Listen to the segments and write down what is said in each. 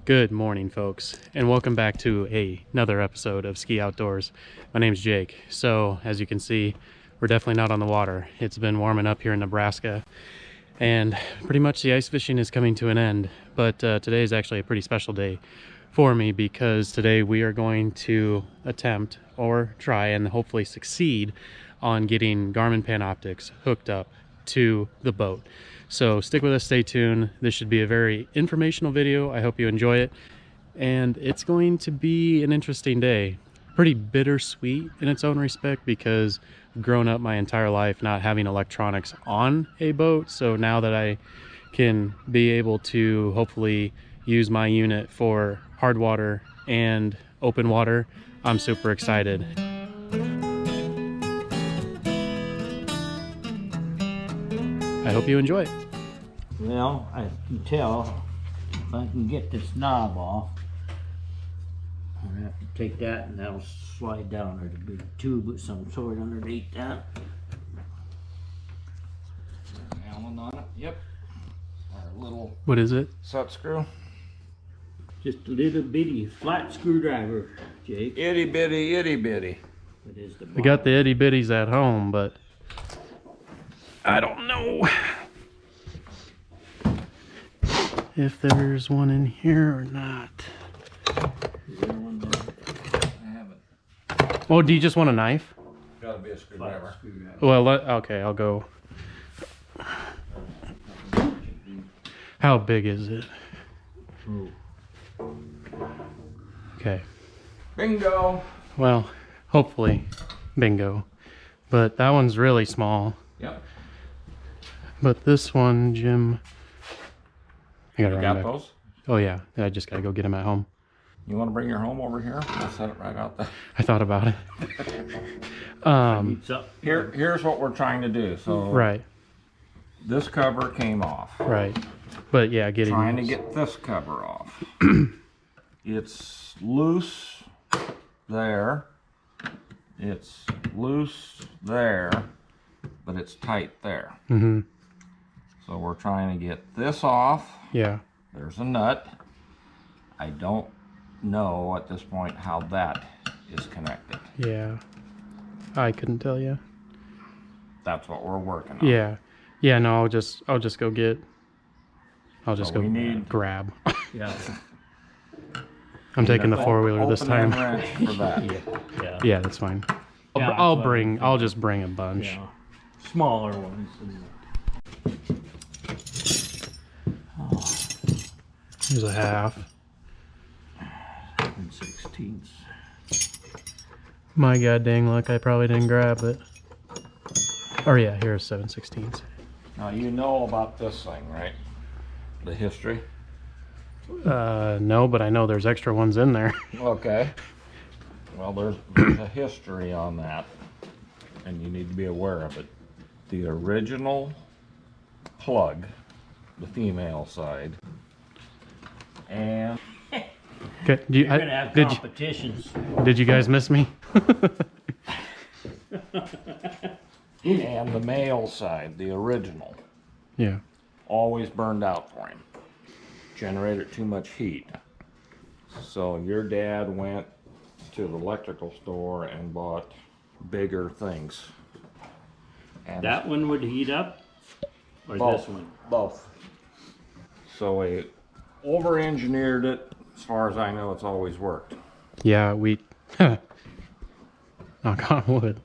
Good morning, folks, and welcome back to another episode of Ski Outdoors. My name's Jake. So, as you can see, we're definitely not on the water. It's been warming up here in Nebraska, and pretty much the ice fishing is coming to an end. But today is actually a pretty special day for me because today we are going to attempt or try and hopefully succeed on getting Garmin Panoptix hooked up to the boat. So stick with us, stay tuned. This should be a very informational video. I hope you enjoy it. And it's going to be an interesting day. Pretty bittersweet in its own respect because I've grown up my entire life not having electronics on a boat. So now that I can be able to hopefully use my unit for hard water and open water, I'm super excited. I hope you enjoy it. Well, I can tell if I can get this knob off. I'm gonna have to take that and that'll slide down. There's a big tube with some sort underneath that. Allen on it, yep. Our little What is it? set screw. Just a little bitty flat screwdriver, Jake. Itty bitty, itty bitty. It is the I got the itty bitties at home, but I don't know if there's one in here or not. I haven't. Oh, do you just want a knife? Gotta be a screwdriver. Well, okay, I'll go. How big is it? Oh. Okay. Bingo! Well, hopefully, bingo. But that one's really small. Yep. But this one, Jim. I gotta You run got back. those? Oh yeah, I just gotta go get them at home. You wanna bring your home over here? I'll set it right out there. I thought about it. It's up. Here's what we're trying to do. So Right, this cover came off. right. But yeah, getting Trying to those. get this cover off. It's loose there. It's loose there, but it's tight there. Mm-hmm. So we're trying to get this off. Yeah. There's a nut. I don't know at this point how that is connected. Yeah. I couldn't tell you. That's what we're working on. Yeah. Yeah, no, I'll just go get So we need- grab. Yeah. I'm taking the Open- four-wheeler this open and time. wrench for that. Yeah. Yeah, that's fine. Yeah, I'll that's what I'll just bring a bunch. Yeah. Smaller ones. Here's a half. 16ths. My god dang luck, I probably didn't grab it. Oh yeah, here's 7/16. Now you know about this thing, right? The history. No, but I know there's extra ones in there. Okay. Well, there's a history on that, and you need to be aware of it. The original plug, the female side, and Okay, You're gonna have competitions. did you guys miss me? and the male side, the original, Yeah. always burned out for him. Generated too much heat. So your dad went to the electrical store and bought bigger things. And That one would heat up? Or both, this one? both. So we over-engineered it. As far as I know, it's always worked. Yeah, we knock on wood.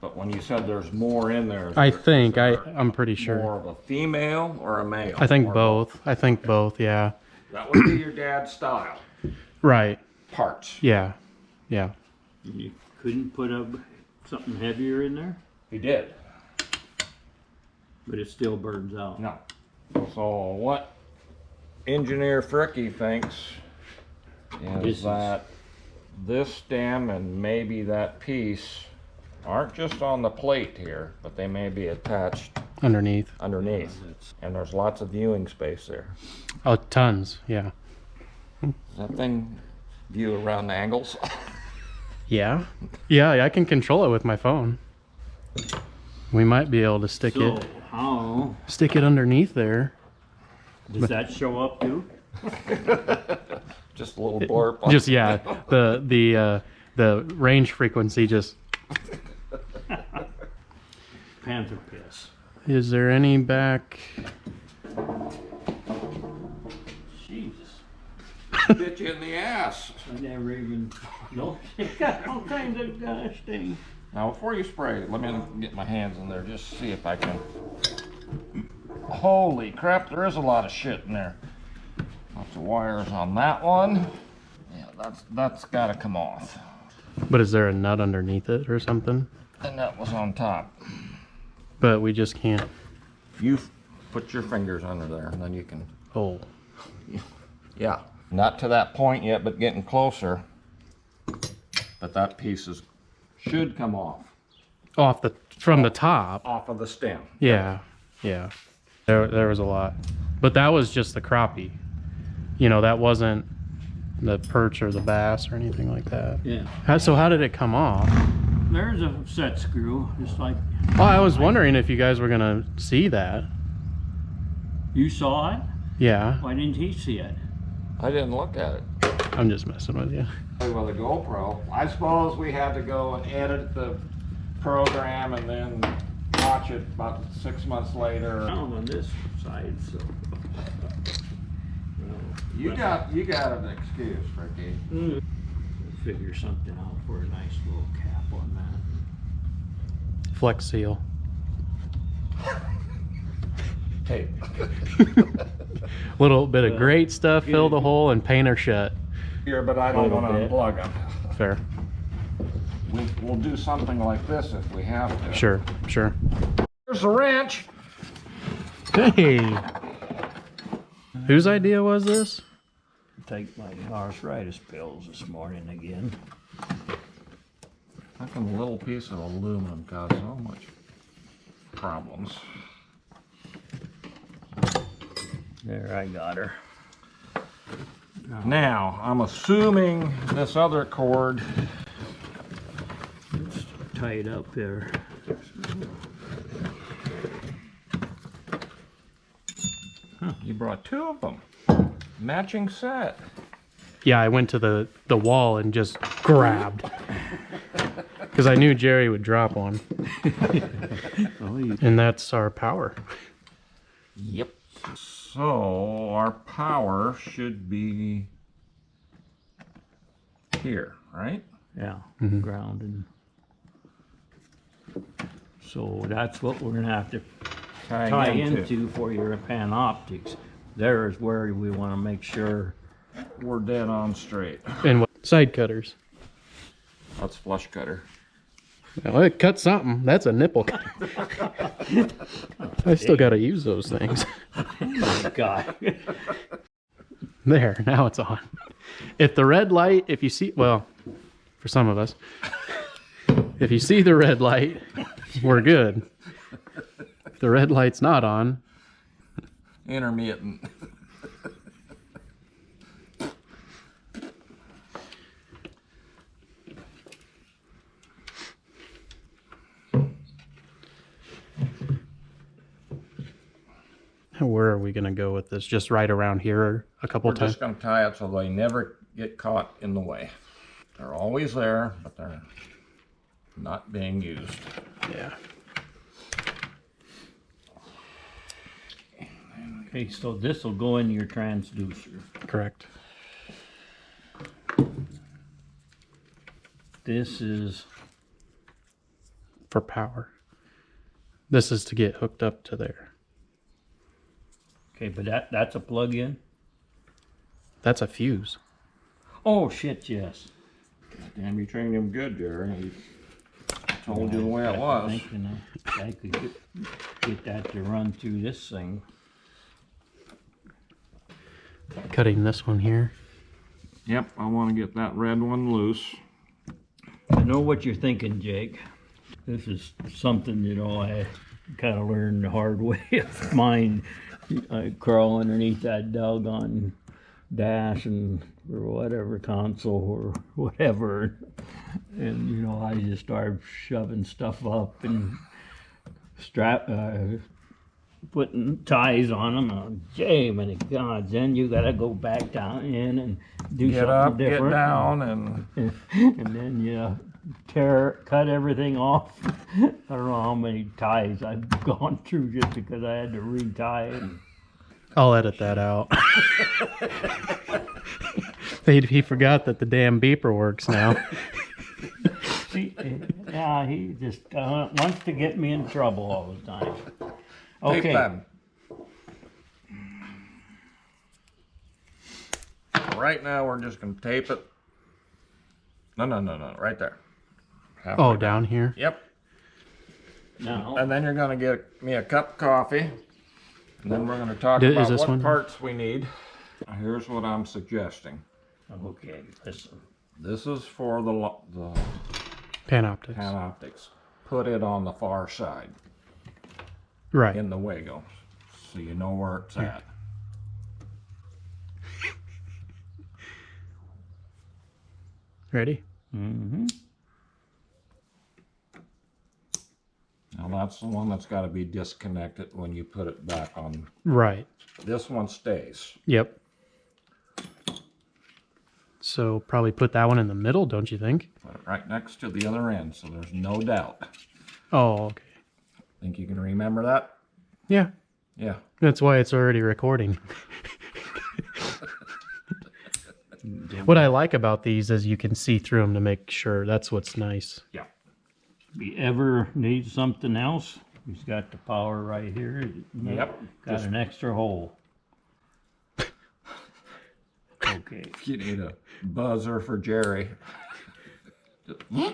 But when you said there's more in there, I is there- think is there I'm pretty sure. more of a female or a male? I think Or both. I think both, yeah. That would be your dad's style. Right. Parts. Yeah. Yeah. You couldn't put something heavier in there? He did. But it still burns out. No. So what engineer Fricky thinks is that this stem and maybe that piece aren't just on the plate here, but they may be attached Underneath. underneath. And there's lots of viewing space there. Oh, tons. Yeah. Does that thing view around the angles? Yeah. Yeah, I can control it with my phone. We might be able to stick So it how underneath there. does that show up too? Just a little blurb. Just, yeah, the range frequency just... Panther piss. Is there any back? Jesus. Bit you in the ass. I never even know. It's got all kinds of gosh dang. Now before you spray, let me get my hands in there, just see if I can. Holy crap, there is a lot of shit in there. Lots of wires on that one. Yeah, that's gotta come off. But is there a nut underneath it or something? And that was on top. But we just can't. You put your fingers under there and then you can. Oh. Yeah. Not to that point yet, but getting closer. But that piece should come off. From the top. Off of the stem. Yeah. Yeah. There was a lot. But that was just the crappie. You know, that wasn't the perch or the bass or anything like that. Yeah. So how did it come off? There's a set screw, just like. Oh, I was wondering if you guys were gonna see that. You saw it? Yeah. Why didn't he see it? I didn't look at it. I'm just messing with you. Well, the GoPro, I suppose we had to go and edit the program and then watch it about 6 months later. Down on this side, so. You got an excuse, Ricky. We'll figure something out for a nice little cap on that. Flex seal. Tape. Little bit of great stuff, fill the hole and paint her shut. Here, but I don't want to unplug them. Fair. We'll do something like this if we have to. Sure, sure. Here's the wrench. Hey! Whose idea was this? Take my arthritis pills this morning again. How come a little piece of aluminum caused so much problems? There, I got her. Now, I'm assuming this other cord. It's tied up there. Huh, you brought two of them. Matching set. Yeah, I went to the wall and just grabbed. Because I knew Jerry would drop one. And that's our power. Yep. So, our power should be here, right? Yeah, grounded. So that's what we're gonna have to tie into for your Panoptix. There is where we want to make sure we're dead on straight. And what? Side cutters. That's flush cutter. Well, it cut something. That's a nipple cutter. I still got to use those things. Oh my God. There, now it's on. If the red light, if you see, well, for some of us, if you see the red light, we're good. If the red light's not on, intermittent. where are we going to go with this? Just right around here a couple times? We're just going to tie it so they never get caught in the way. They're always there, but they're not being used. Yeah. Okay, so this will go in your transducer. Correct. This is for power. This is to get hooked up to there. okay, but that's a plug-in. That's a fuse. Oh shit, yes. Damn, you trained him good, Jerry. He told you the way it was. Thinking I could get that to run through this thing. Cutting this one here. Yep, I want to get that red one loose. I know what you're thinking, Jake. This is something, you know, I kind of learned the hard way of mine. I crawl underneath that doggone dash and or whatever console or whatever, and you know I just started shoving stuff up and putting ties on them. Oh, gee, many gods! Then you got to go back down in and do Get something up, different. get down, and And then you cut everything off. I don't know how many ties I've gone through just because I had to retie it. I'll edit that out. He forgot that the damn beeper works now. See, yeah, he just wants to get me in trouble all the time. take Okay. that. Right now, we're just gonna tape it. No, right there. Halfway Oh, down here? Yep. Now, And then you're gonna get me a cup of coffee, and then we're gonna talk Is about this what one? parts we need. Here's what I'm suggesting. okay, listen. This is for the Panoptix. Panoptix. Put it on the far side Right. in the Wago, so you know where it's at. Ready? Mm-hmm. Now that's the one that's got to be disconnected when you put it back on. Right. This one stays. Yep. So probably put that one in the middle, don't you think? Put it right next to the other end, so there's no doubt. Oh, okay. Think you can remember that? Yeah. Yeah. That's why it's already recording. What I like about these is you can see through them to make sure. That's what's nice. Yeah. If you ever need something else, he's got the power right here. Yep. Got an extra hole. Okay. If you need a buzzer for Jerry. You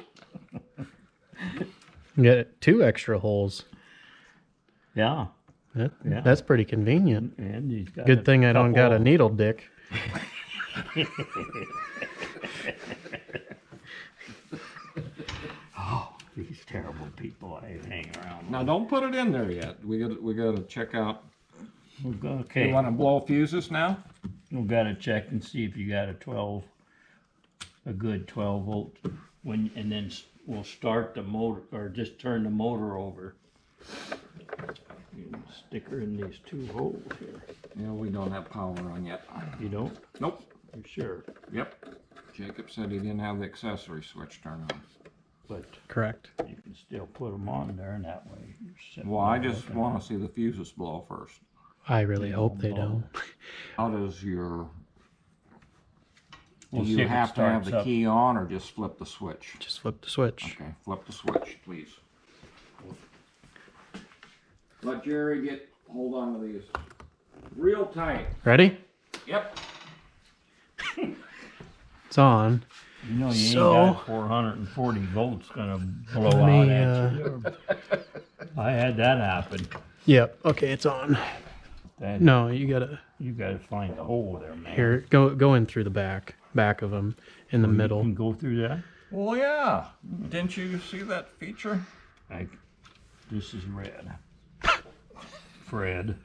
get 2 extra holes. Yeah. Yeah. That's pretty convenient. And he's got Good thing I don't got a couple- needle dick. Oh, these terrible people I hang around with. Now don't put it in there yet. We got to check out. Okay. You want to blow fuses now? We've got to check and see if you got a good 12 volt. And then we'll start the motor, or just turn the motor over. Stick her in these 2 holes here. Yeah, we don't have power on yet. You don't? Nope. You sure? Yep. Jacob said he didn't have the accessory switch turned on. But Correct. you can still put them on there, and that way you're sitting Well, I there just looking want at to see the fuses blow first. I really hope they don't. How does your... We'll Do see you if it have to have starts the up. key on or just flip the switch? Just flip the switch. Okay, flip the switch, please. Let Jerry hold on to these real tight. Ready? Yep. It's on. You know, you So- ain't got 440 volts gonna blow Let out me, at you. I had that happen. Yep. Okay, it's on. That, No, you gotta You gotta find the hole there, man. here go in through the back of them in the You middle. can go through that. Well, yeah. Didn't you see that feature? This is red. Fred.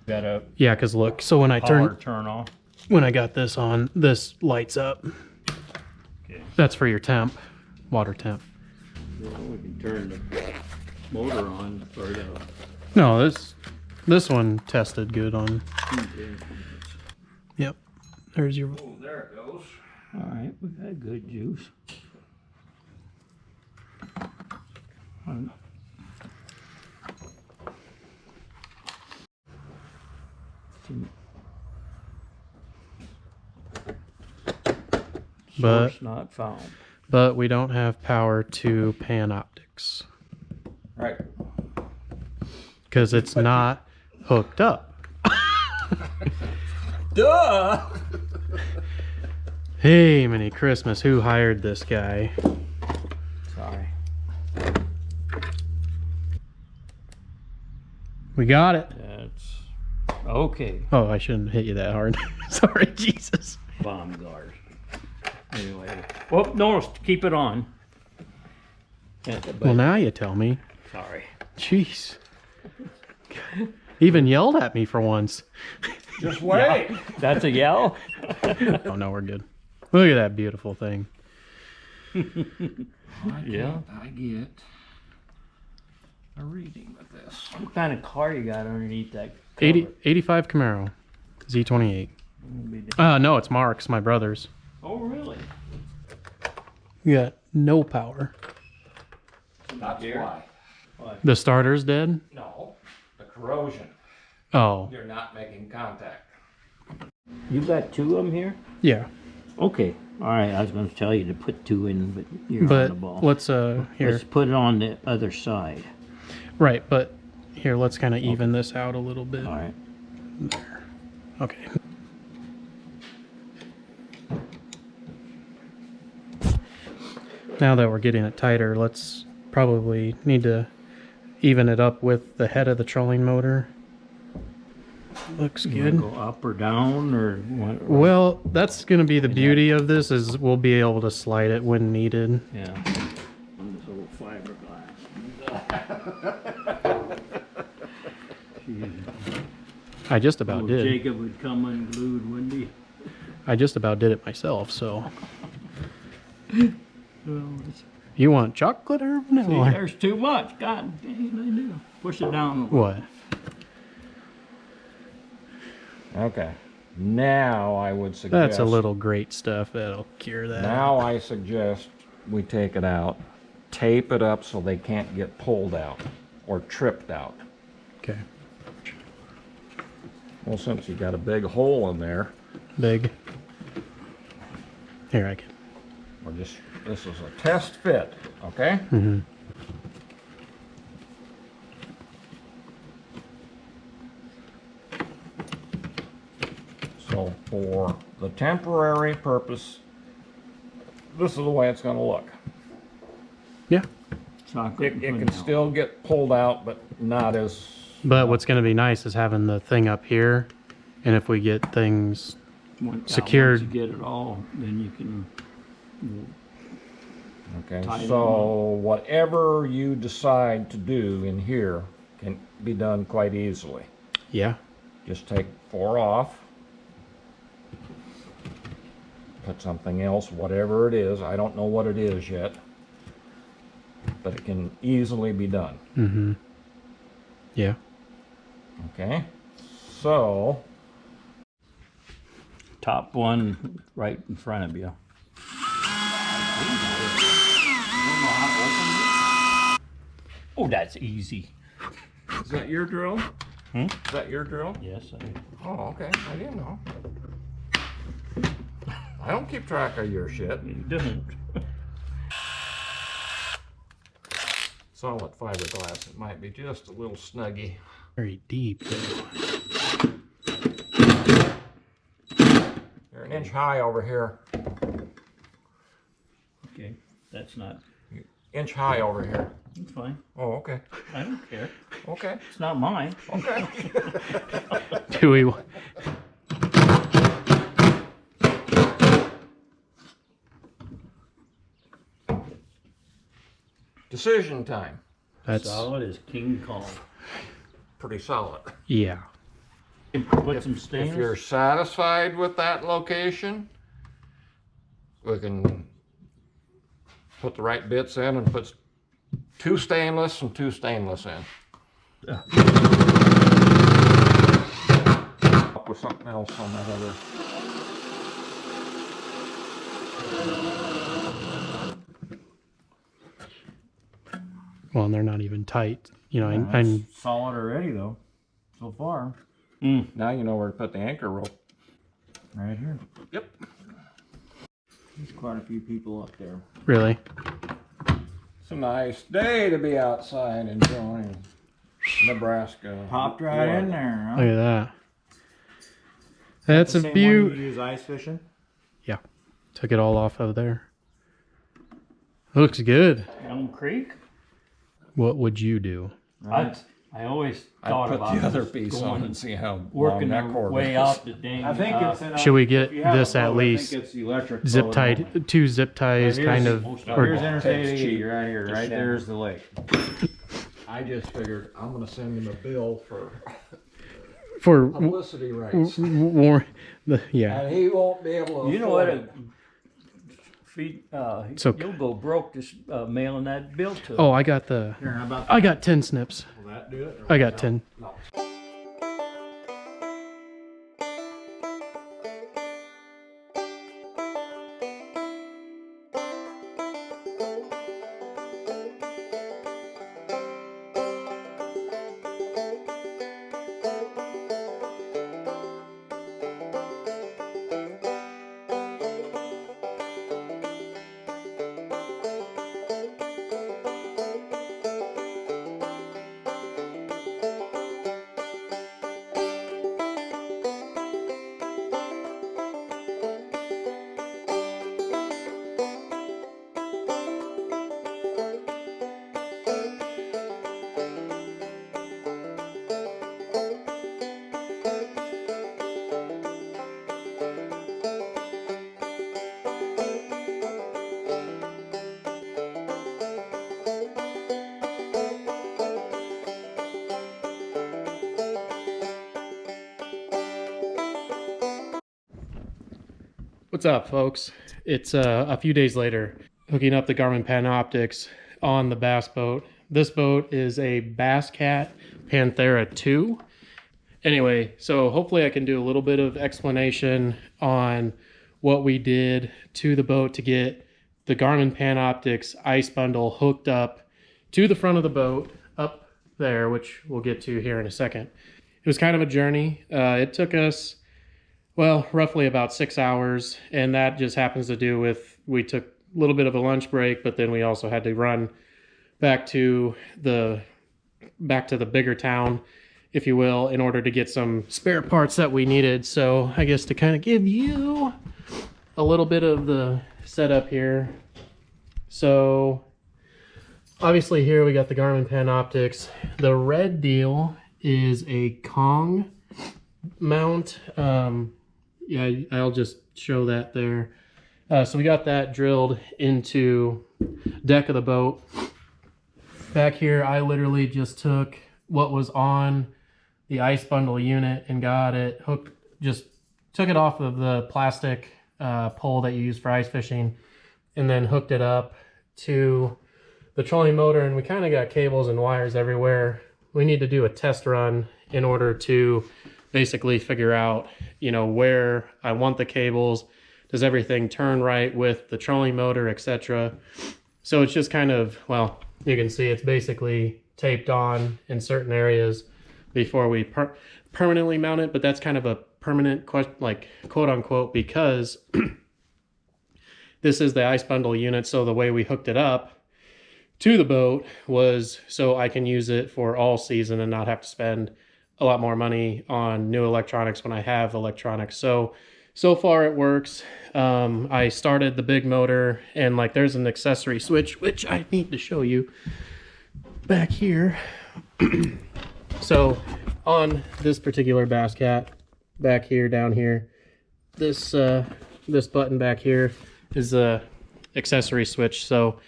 Got a Yeah, because look. So when I power turn off. when I got this on, this lights up. Okay. That's for your temp, water temp. Well, we can turn the motor on for the. No, this one tested good on. Yep. There's your. Oh, there it goes. All right, we got good juice. But- Source not found. But we don't have power to Panoptix Right. because it's not hooked up. Duh! Hey, Mini Christmas, who hired this guy? Sorry. We got it. That's okay. Oh, I shouldn't hit you that hard. Sorry, Jesus. Bomb guard. Anyway. Well, no, keep it on. Yeah, but- Well, now you tell me. sorry. Jeez. Even yelled at me for once. Just wait. That's a yell? Oh, no, we're good. Look at that beautiful thing. Yeah. I get. a reading with this. What kind of car you got underneath that cover? 85 Camaro, Z28. No, it's Mark's, my brother's. Oh, really? You got no power. That's why. The starter's dead? No, the corrosion. Oh. You're not making contact. You got 2 of them here? Yeah. Okay. All right. I was going to tell you to put 2 in, but you're on the But ball. let's, here. Let's put it on the other side. Right, but here, let's kind of even this out a little bit. All right. There. Okay. Now that we're getting it tighter, let's probably need to even it up with the head of the trolling motor. Looks You wanna good. go up or down or what? Well, that's going to be the beauty of this, is we'll be able to slide it when needed. Yeah. On this little fiberglass. I just about did. Jacob would come unglued, wouldn't he? I just about did it myself, so. Well, You want chocolate or see, vanilla? there's too much. God dang, I do. Push it down. What? Okay. Now I would suggest. That's a little great stuff. That'll cure that. Now I suggest we take it out, tape it up so they can't get pulled out or tripped out. Okay. Well, since you got a big hole in there, Big. Here, I can. we're just, this is a test fit, okay? Mm-hmm. So for the temporary purpose, this is the way it's gonna look. Yeah. Chocolate. It can still get pulled out, but not as, But what's going to be nice is having the thing up here. And if we get things secured. Once you get it all, then you can. okay, Tighten so whatever you decide to do in here can be done quite easily. Yeah. Just take 4 off, put something else, whatever it is. I don't know what it is yet, but it can easily be done. Mm-hmm. Yeah. Okay, so Top one right in front of you. Oh, that's easy. is that your drill? Hmm? Is that your drill? Yes, Oh, okay. I didn't know. I don't keep track of your shit. you don't. Solid fiberglass. It might be just a little snuggy. Very deep. You're an inch high over here. Okay, that's not. Inch high over here. It's fine. Oh, okay. I don't care. Okay. It's not mine. Okay. Do we? Decision time. That's Solid as King Kong. Pretty solid. yeah. Put some If stainless. you're satisfied with that location, we can put the right bits in and put 2 stainless and 2 stainless in. Up with something else on that other. Well, and they're not even tight. You know, Yeah, I that's solid already though, so far. Now you know where to put the anchor rope. Right here. Yep. There's quite a few people up there. really. It's a nice day to be outside enjoying Nebraska. Popped right in there, huh? Look at that. That's The a same one you beaut. use ice fishing? Yeah. Took it all off of there. Looks good. Elm Creek. What would you do? Right. I always I thought put about the other just piece going on and see how working long their that cord way is. out the dang. I think it's in Should we get if you have this a at boat, least I think it's electric zip boat. tied, 2 zip ties, Here's- kind of, Here's or Here's Interstate That's 80 cheap. right here. Just Right send there's the lake. I just figured I'm going to send him a bill for for publicity rights. war. Yeah. And he won't be able to You know what? afford it. feed. So- You'll go broke just mailing that bill to. Oh, I got the. Here, how about I got 10 snips. will that do it? I got 10. What's up, folks? It's a few days later, hooking up the Garmin Panoptix on the bass boat. This boat is a Bass Cat Panthera 2. Anyway, so hopefully I can do a little bit of explanation on what we did to the boat to get the Garmin Panoptix ice bundle hooked up to the front of the boat up there, which we'll get to here in a second. It was kind of a journey. It took us, well, roughly about 6 hours, and that just happens to do with we took a little bit of a lunch break, but then we also had to run back to the bigger town, if you will, in order to get some spare parts that we needed. So I guess to kind of give you a little bit of the setup here. So obviously here we got the Garmin Panoptix. The red deal is a Kong mount. Yeah, I'll just show that there. So we got that drilled into deck of the boat. Back here, I literally just took what was on the ice bundle unit and got it hooked, just took it off of the plastic pole that you use for ice fishing, and then hooked it up to the trolling motor. And we kind of got cables and wires everywhere. We need to do a test run in order to basically figure out, you know, where I want the cables. Does everything turn right with the trolling motor, etc. So it's just kind of, well, you can see it's basically taped on in certain areas before we permanently mount it. But that's kind of a permanent, like, quote unquote, because this is the ice bundle unit. So the way we hooked it up to the boat was so I can use it for all season and not have to spend a lot more money on new electronics when I have electronics. So far it works. I started the big motor, and like there's an accessory switch, which I need to show you back here. So on this particular Bass Cat, back here, down here, this button back here is a accessory switch. So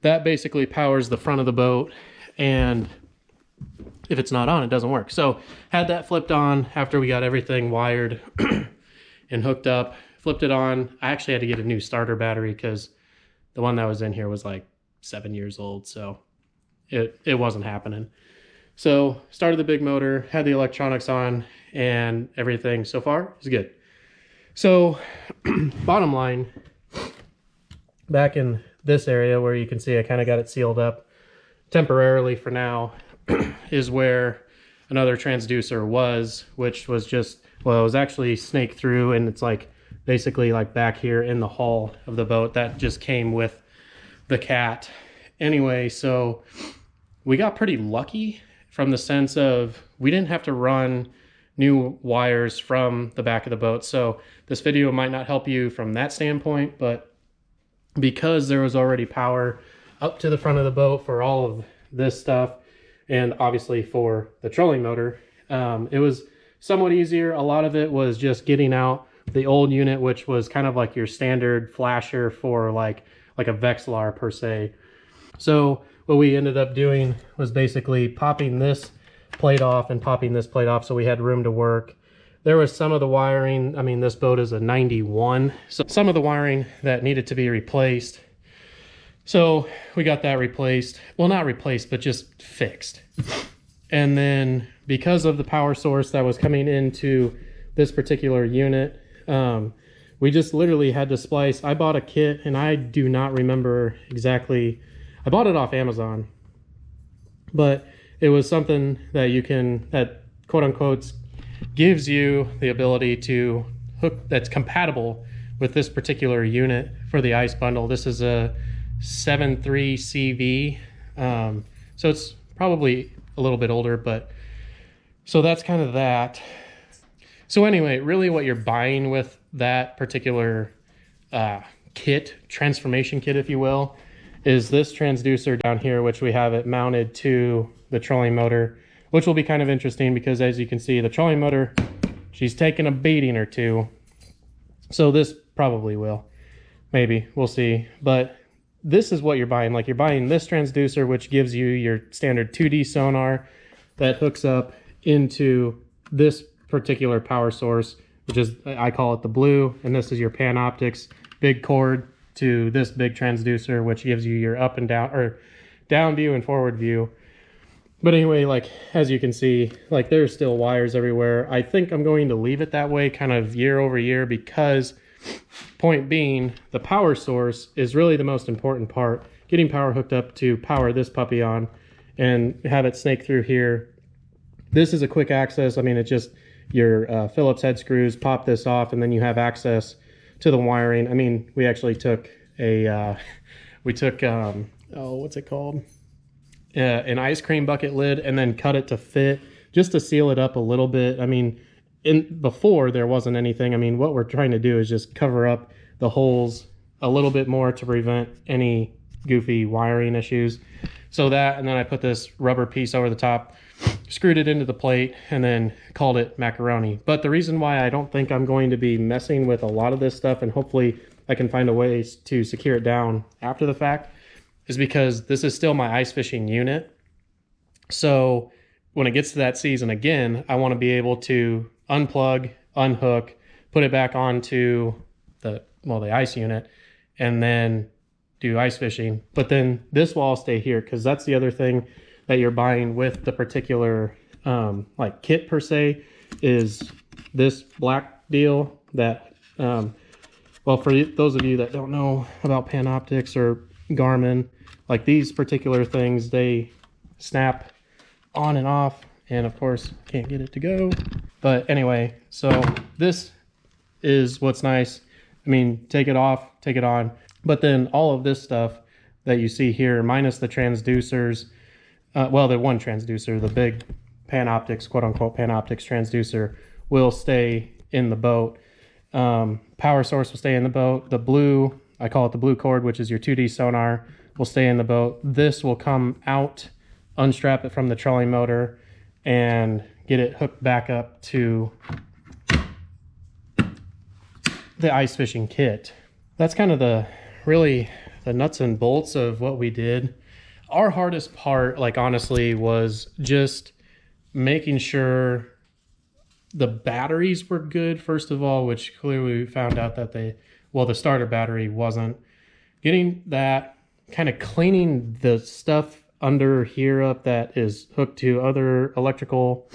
that basically powers the front of the boat, and if it's not on, it doesn't work. So had that flipped on after we got everything wired and hooked up, flipped it on. I actually had to get a new starter battery because the one that was in here was like 7 years old. So it wasn't happening. So started the big motor, had the electronics on, and everything so far is good. So bottom line, back in this area where you can see I kind of got it sealed up temporarily for now, is where another transducer was, which was just, well, it was actually snaked through, and it's like basically like back here in the hull of the boat that just came with the Cat. Anyway, so we got pretty lucky from the sense of we didn't have to run new wires from the back of the boat. So this video might not help you from that standpoint, but because there was already power up to the front of the boat for all of this stuff, and obviously for the trolling motor, it was somewhat easier. A lot of it was just getting out the old unit, which was kind of like your standard flasher for like a Vexilar per se. So what we ended up doing was basically popping this plate off and popping this plate off, so we had room to work. there was some of the wiring, I mean, this boat is a 91, so some of the wiring that needed to be replaced. So we got that replaced. Well, not replaced, but just fixed. And then because of the power source that was coming into this particular unit, we just literally had to splice. I bought a kit, and I do not remember exactly. I bought it off Amazon, but it was something that you can, that quote unquote gives you the ability to hook, that's compatible with this particular unit for the ice bundle. This is a 7.3 CV, so it's probably a little bit older, but so that's kind of that. So anyway, really what you're buying with that particular kit, transformation kit, if you will, is this transducer down here, which we have it mounted to the trolling motor, which will be kind of interesting because as you can see, the trolling motor, she's taken a beating or two. So this probably will, maybe, we'll see. But this is what you're buying. Like, you're buying this transducer, which gives you your standard 2D sonar that hooks up into this particular power source, which is, I call it the blue, and this is your Panoptix big cord to this big transducer, which gives you your up and down, or down view and forward view. But anyway, like, as you can see, like, there's still wires everywhere. I think I'm going to leave it that way kind of year over year, because point being, the power source is really the most important part. Getting power hooked up to power this puppy on and have it snake through here. This is a quick access. I mean, it's just your Phillips head screws, pop this off, and then you have access to the wiring. I mean, we actually took a, oh, what's it called? An ice cream bucket lid, and then cut it to fit, just to seal it up a little bit. I mean, before there wasn't anything. I mean, what we're trying to do is just cover up the holes a little bit more to prevent any goofy wiring issues. So that, and then I put this rubber piece over the top, screwed it into the plate, and then called it macaroni. But the reason why I don't think I'm going to be messing with a lot of this stuff, and hopefully I can find a way to secure it down after the fact, is because this is still my ice fishing unit. So when it gets to that season again, I want to be able to unplug, unhook, put it back onto the ice unit, and then do ice fishing. But then this will all stay here, because that's the other thing that you're buying with the particular like kit per se, is this black deal that well, for those of you that don't know about Panoptix or Garmin, like, these particular things, they snap on and off, and of course can't get it to go. But anyway, so this is what's nice. I mean, take it off, take it on. But then all of this stuff that you see here, minus the transducers, well, the one transducer, the big Panoptix, quote unquote Panoptix transducer, will stay in the boat. Power source will stay in the boat. The blue, I call it the blue cord, which is your 2D sonar, will stay in the boat. This will come out, unstrap it from the trolling motor, and get it hooked back up to the ice fishing kit. That's kind of the nuts and bolts of what we did. Our hardest part, like, honestly, was just making sure the batteries were good, first of all, which clearly we found out that the starter battery wasn't. Getting that, kind of cleaning the stuff under here up that is hooked to other electrical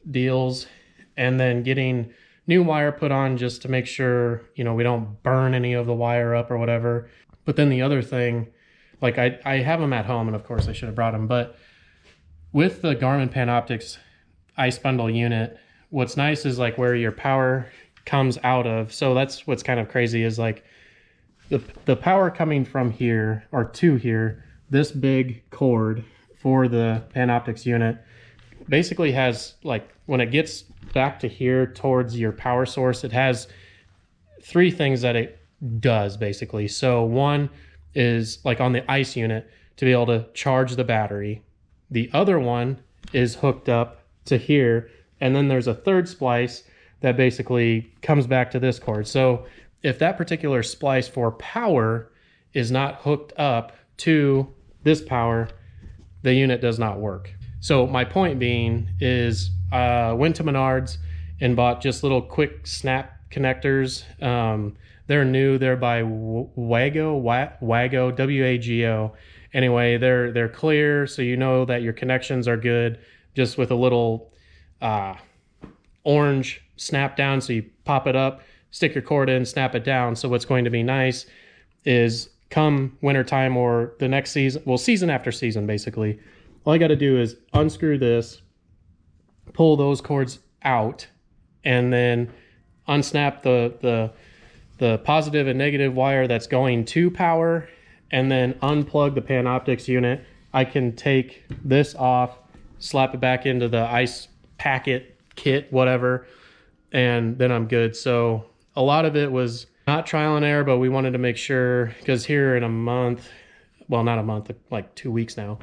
deals, and then getting new wire put on just to make sure, you know, we don't burn any of the wire up or whatever. But then the other thing, like, I have them at home, and of course I should have brought them, but with the Garmin Panoptix ice bundle unit, what's nice is, like, where your power comes out of. So that's what's kind of crazy, is like the power coming from here or to here, this big cord for the Panoptix unit basically has, like, when it gets back to here towards your power source, it has three things that it does basically. So one is, like, on the ice unit, to be able to charge the battery. The other one is hooked up to here, and then there's a third splice that basically comes back to this cord. So if that particular splice for power is not hooked up to this power, the unit does not work. So my point being is, went to Menards and bought just little quick snap connectors. They're new. They're by Wago, W-A-G-O. Anyway, they're clear, so you know that your connections are good, just with a little orange snap down. So you pop it up, stick your cord in, snap it down. So what's going to be nice is come wintertime or the next season, well, season after season, basically, all I got to do is unscrew this, pull those cords out, and then unsnap the positive and negative wire that's going to power, and then unplug the Panoptix unit. I can take this off, slap it back into the ice packet kit, whatever, and then I'm good. So a lot of it was not trial and error, but we wanted to make sure, because here in a month, well, not a month, like 2 weeks now,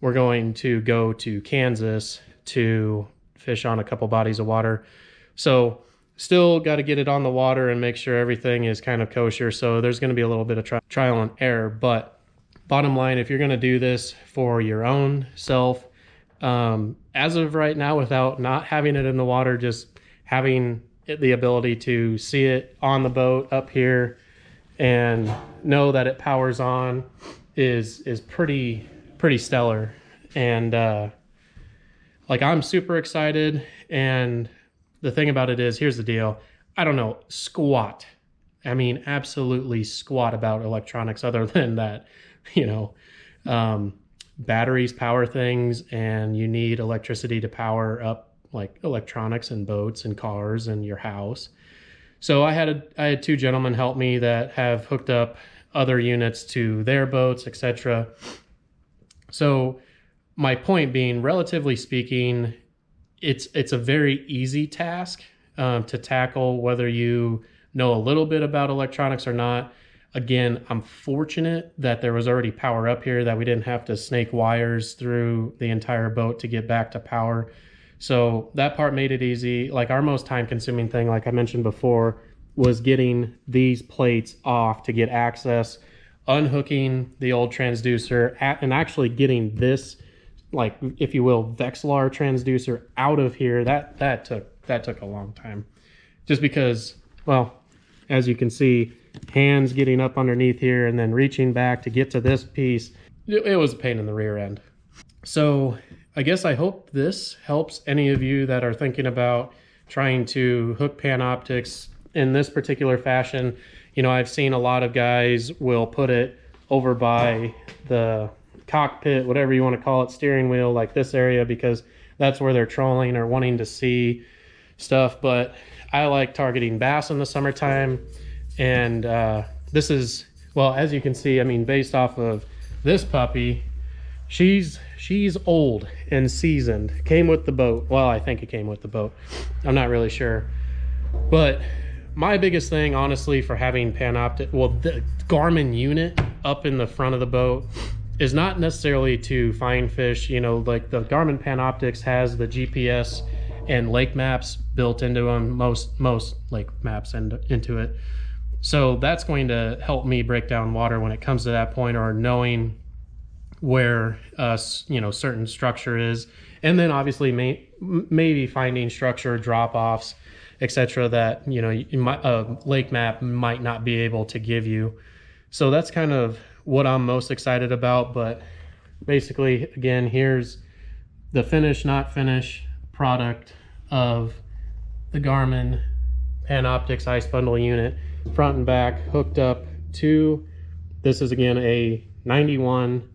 we're going to go to Kansas to fish on a couple bodies of water. So still got to get it on the water and make sure everything is kind of kosher. So there's going to be a little bit of trial and error, but bottom line, if you're going to do this for your own self, as of right now, without not having it in the water, just having the ability to see it on the boat up here and know that it powers on is pretty stellar. And like, I'm super excited. And the thing about it is, here's the deal. I don't know squat. I mean, absolutely squat about electronics other than that, you know, batteries power things, and you need electricity to power up like electronics and boats and cars and your house. So I had two gentlemen help me that have hooked up other units to their boats, etc. So my point being, relatively speaking, it's a very easy task to tackle, whether you know a little bit about electronics or not. Again, I'm fortunate that there was already power up here, that we didn't have to snake wires through the entire boat to get back to power. So that part made it easy. Like, our most time consuming thing, like I mentioned before, was getting these plates off to get access, unhooking the old transducer, and actually getting this, like, if you will, Vexilar transducer out of here. That took a long time, just because, well, as you can see, hands getting up underneath here and then reaching back to get to this piece, it was a pain in the rear end. So I guess I hope this helps any of you that are thinking about trying to hook Panoptix in this particular fashion. You know, I've seen a lot of guys will put it over by the cockpit, whatever you want to call it, steering wheel, like this area, because that's where they're trolling or wanting to see stuff. But I like targeting bass in the summertime. And this is, well, as you can see, I mean, based off of this puppy, she's old and seasoned. Came with the boat. Well, I think it came with the boat. I'm not really sure. But my biggest thing, honestly, for having Panoptix, well, the Garmin unit up in the front of the boat, is not necessarily to find fish. You know, like the Garmin Panoptix has the GPS and lake maps built into them, most lake maps into it. So that's going to help me break down water when it comes to that point, or knowing where you know, certain structure is, and then obviously maybe finding structure drop-offs, etc., that, you know, lake map might not be able to give you. So that's kind of what I'm most excited about. But basically, again, here's the finish, not finish product of the Garmin Panoptix ice bundle unit, front and back, hooked up to, this is again a 91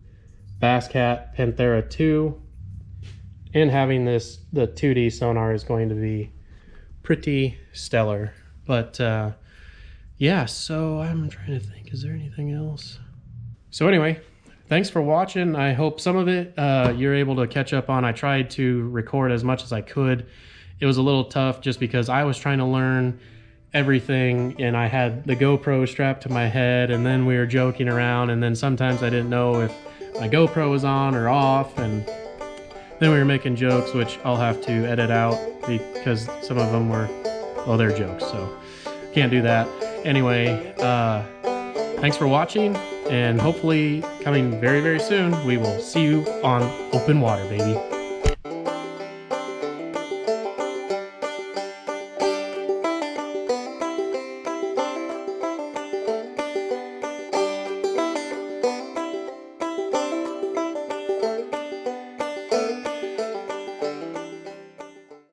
Basscat Panthera 2, and having this, the 2D sonar, is going to be pretty stellar. But yeah, so I'm trying to think, is there anything else? So anyway, thanks for watching. I hope some of it you're able to catch up on. I tried to record as much as I could. It was a little tough just because I was trying to learn everything, and I had the GoPro strapped to my head, and then we were joking around, and then sometimes I didn't know if my GoPro was on or off, and then we were making jokes, which I'll have to edit out because some of them were, well, they're jokes, so can't do that. Anyway, thanks for watching, and hopefully coming very, very soon, we will see you on open water, baby.